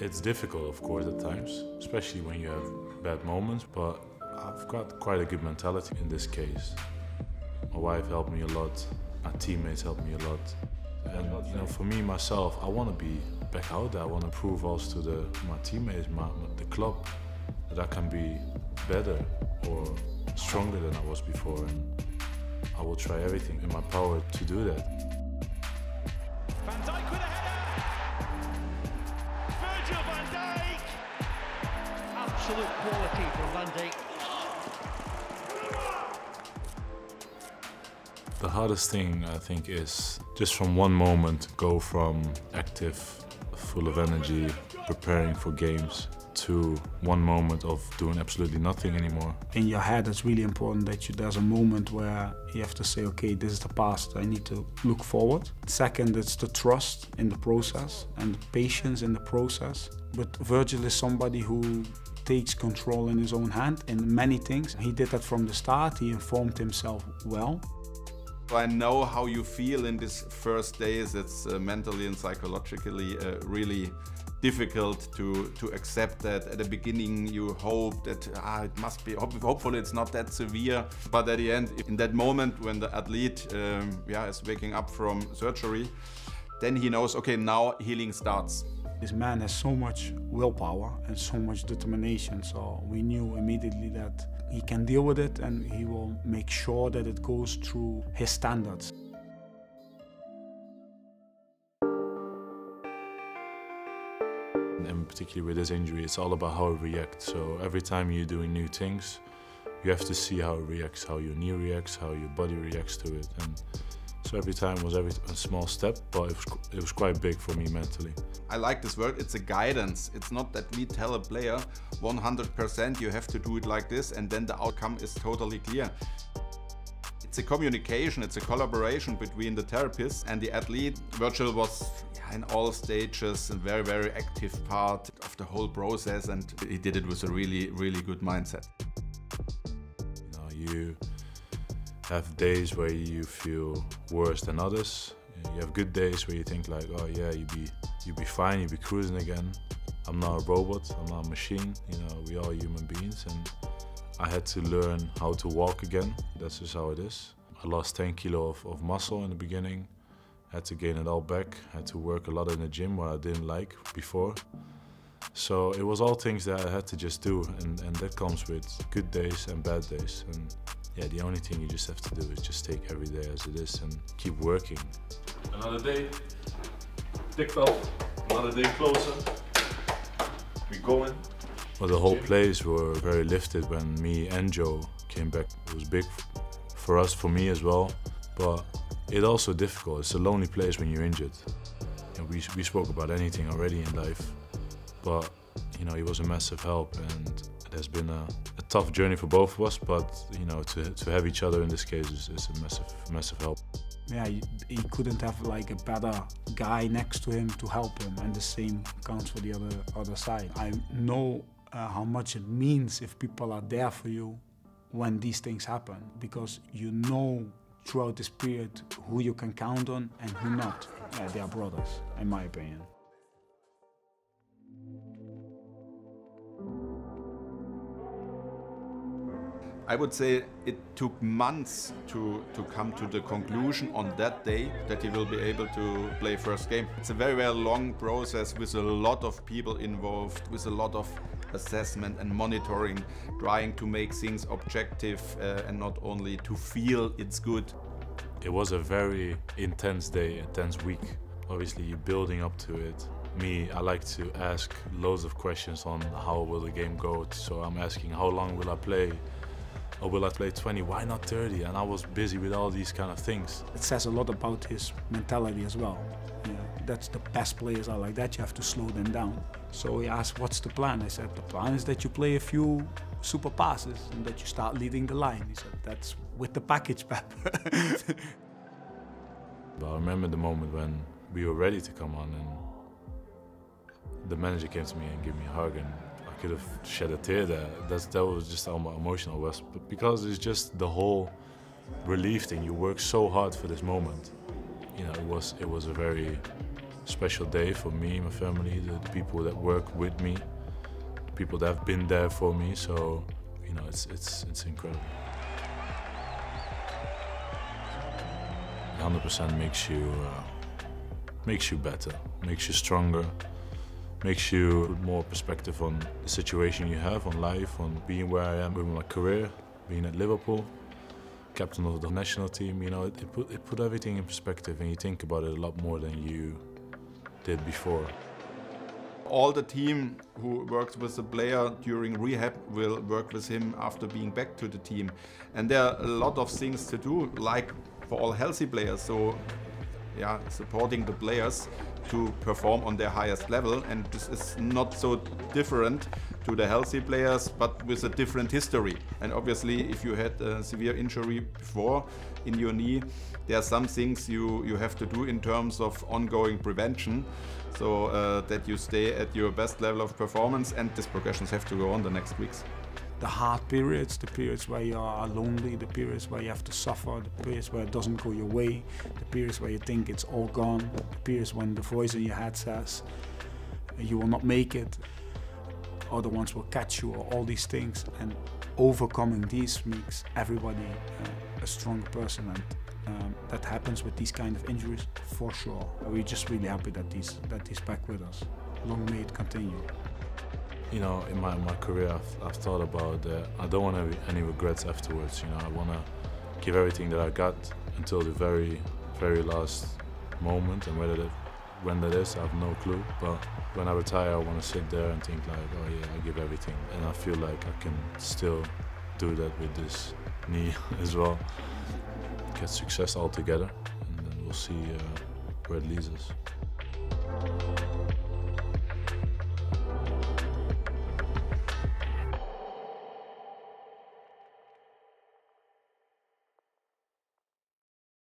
It's difficult, of course, at times, especially when you have bad moments, but I've got quite a good mentality in this case. My wife helped me a lot, my teammates helped me a lot. And you know, for me, myself, I want to be back out there. I want to prove also to my teammates, the club, that I can be better or stronger than I was before. And I will try everything in my power to do that. Van Dijk with a header! Virgil van Dijk! Absolute quality from Van Dijk. The hardest thing, I think, is just from one moment go from active, full of energy, preparing for games, to one moment of doing absolutely nothing anymore. In your head, it's really important that there's a moment where you have to say, okay, this is the past, I need to look forward. Second, it's the trust in the process and the patience in the process. But Virgil is somebody who takes control in his own hand in many things. He did that from the start, he informed himself well. I know how you feel in these first days. It's mentally and psychologically really difficult to accept that. At the beginning you hope that it must be, hopefully it's not that severe, but at the end, in that moment when the athlete is waking up from surgery, then he knows, okay, now healing starts. This man has so much willpower and so much determination, so we knew immediately that he can deal with it and he will make sure that it goes through his standards. And particularly with this injury, it's all about how it reacts. So every time you're doing new things, you have to see how it reacts, how your knee reacts, how your body reacts to it. And so every time was a small step, but it was quite big for me mentally. I like this word, it's a guidance. It's not that we tell a player 100% you have to do it like this and then the outcome is totally clear. It's a communication, it's a collaboration between the therapist and the athlete. Virgil was in all stages a very, very active part of the whole process, and he did it with a really, really good mindset. You have days where you feel worse than others. You have good days where you think like, oh yeah, you'd be fine, you'd be cruising again. I'm not a robot, I'm not a machine, you know, we are human beings, and I had to learn how to walk again. That's just how it is. I lost 10 kilo of muscle in the beginning, had to gain it all back, had to work a lot in the gym what I didn't like before. So it was all things that I had to just do, and that comes with good days and bad days. And yeah, the only thing you just have to do is just take every day as it is and keep working. Another day ticked off, another day closer. We going. Well, the whole place were very lifted when me and Joe came back. It was big for us, for me as well, but it's also difficult. It's a lonely place when you're injured. And we spoke about anything already in life, but you know, he was a massive help, and it has been a tough journey for both of us, but you know, to have each other in this case is a massive help. Yeah, he couldn't have like a better guy next to him to help him, and the same counts for the other side. I know how much it means if people are there for you when these things happen, because you know throughout this period who you can count on and who not. Yeah, they are brothers, in my opinion. I would say it took months to come to the conclusion on that day that he will be able to play first game. It's a very, very long process with a lot of people involved, with a lot of assessment and monitoring, trying to make things objective and not only to feel it's good. It was a very intense day, intense week. Obviously, you're building up to it. Me, I like to ask loads of questions on how will the game go. So I'm asking, how long will I play? Or will I play 20? Why not 30? And I was busy with all these kind of things. It says a lot about his mentality as well. Yeah, that's the best players are like that. You have to slow them down. So he asked, what's the plan? I said, the plan is that you play a few super passes and that you start leading the line. He said, that's with the package, Pep. But I remember the moment when we were ready to come on, and the manager came to me and gave me a hug, and I could have shed a tear there. That was just how emotional it was. But because it's just the whole relief thing. You work so hard for this moment. You know, it was a very special day for me, my family, the people that work with me, the people that have been there for me. So, you know, it's incredible. 100% makes you better, makes you stronger, makes you put more perspective on the situation you have, on life, on being where I am with my career, being at Liverpool, captain of the national team. You know, it put everything in perspective, and you think about it a lot more than you did before. All the team who works with the player during rehab will work with him after being back to the team. And there are a lot of things to do, like for all healthy players. So, yeah, supporting the players to perform on their highest level. And this is not so different to the healthy players, but with a different history. And obviously, if you had a severe injury before in your knee, there are some things you have to do in terms of ongoing prevention, so that you stay at your best level of performance, and these progressions have to go on the next weeks. The hard periods, the periods where you are lonely, the periods where you have to suffer, the periods where it doesn't go your way, the periods where you think it's all gone, the periods when the voice in your head says you will not make it, other ones will catch you, or all these things. And overcoming these makes everybody a stronger person, and that happens with these kind of injuries for sure. We're just really happy that he's back with us. Long may it continue. You know, in my career, I've thought about I don't want any regrets afterwards. You know, I want to give everything that I got until the very, very last moment, and when that is, I have no clue. But when I retire, I want to sit there and think like, oh yeah, I give everything, and I feel like I can still do that with this knee as well. Get success altogether, and then we'll see where it leads us.